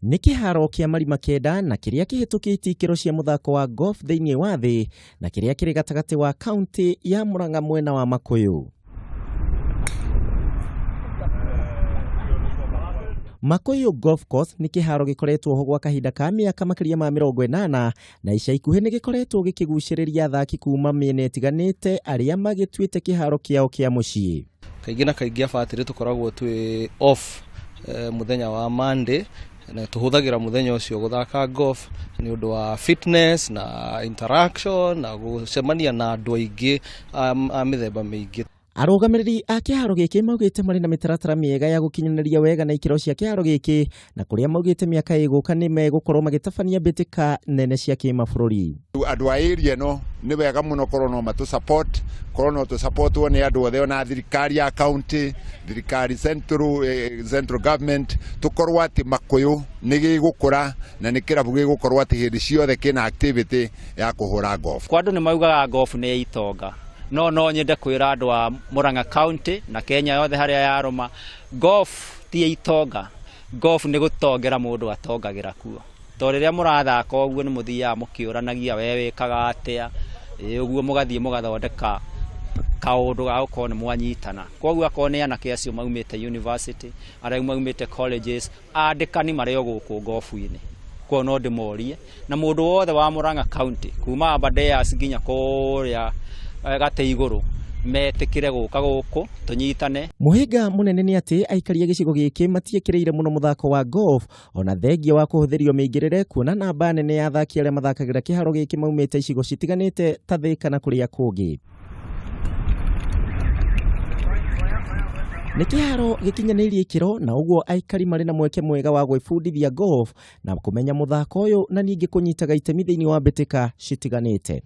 Nĩ kĩharo kĩa marima kenda na kĩrĩa kĩhĩtũkĩtie ikĩro cia muthako wa golf thĩinĩ wa thĩ na kĩrĩa kĩrĩ gatagatĩ wa kaunti ya Murang'a mwena wa Makuyu. Makuyu Golf Course nĩ kĩharo gĩkoretwo ho gwa kahinda ka mĩaka makĩria ma 80 na ica ikuhĩ nĩ gĩkoretwo gĩkĩgucĩrĩria athaki kuma mĩena ĩtiganĩte arĩa magĩtuĩte kĩharo kĩao kĩa mũciĩ. Kaingĩ na kaingĩ abatĩrĩ tũkoragwo twĩ off muthenya wa Monday na tuhuthagira muthenya ucio guthaka golf ni undu wa fitness na interaction na gucemania na andu aingi a mithemba mingi. Arũgamĩrĩri a kĩharo gĩkĩ maugĩte marĩ na mĩtaratara mĩega ya gũkinyanĩria wega na ikĩro cia kĩharo gĩkĩ na kũrĩa maugĩte mĩaka ĩgũka nĩ megũkorwo magĩtabania mbĩtĩka nene cia kĩmabũrũri. Andũ a area no nĩ wega mũno korwo no matũ support nĩ andũ othe na thirikari ya county, thirikari central government tukorwo atĩ Makuyu nĩ gĩgũkũra na nĩ kĩrabu gĩgũkorwo atĩ hĩndĩ ciothe kĩna activity ya kũhũra golf. Kwa andũ nĩ maugaga golf nĩ itonga. No nyende kwĩra andũ a Murang'a County na Kenya yothe harĩa yarũma, golf ti itonga. Golf nĩ gũtongera mũndũ atongagĩra kuo. To rĩrĩa mũrathaka ũguo nĩ mũthiaga mũkĩũranagia we wĩkaga atĩa, ũguo mũgathiĩ mũgathondeka kaũndũ ga gũkorwo nĩ mwanyitana. Koguo akorwo nĩ anake acio maumĩte university, arĩa maumĩte colleges, andĩkani marĩ o gũkũ golf-inĩ. Kwa no ndĩmorie na mũndũ wothe wa Murang'a County kuma Abadeas nginya kũrĩa gate igũrũ metĩkĩre gũka gũkũ tunyitane. Mũhĩnga mũnene nĩ atĩ aikari a gĩcigo gĩkĩ matiĩkĩrĩire mũno muthako wa golf ona thengia wa kũhũthĩrio mĩingĩrĩre kuona namba nene ya athaki arĩa mathakagĩra kĩharo gĩkĩ maumĩte icigo citiganĩte ta Thika na kũrĩa kũngĩ. Nĩ kĩharo gĩkinyanĩirie ikĩro na ũguo aikari marĩ na mweke mwega wa gwĩbundithia golf na kũmenya muthako ũyũ na ningĩ kũnyitaga itemi thĩinĩ wa mbĩtĩka citiganĩte.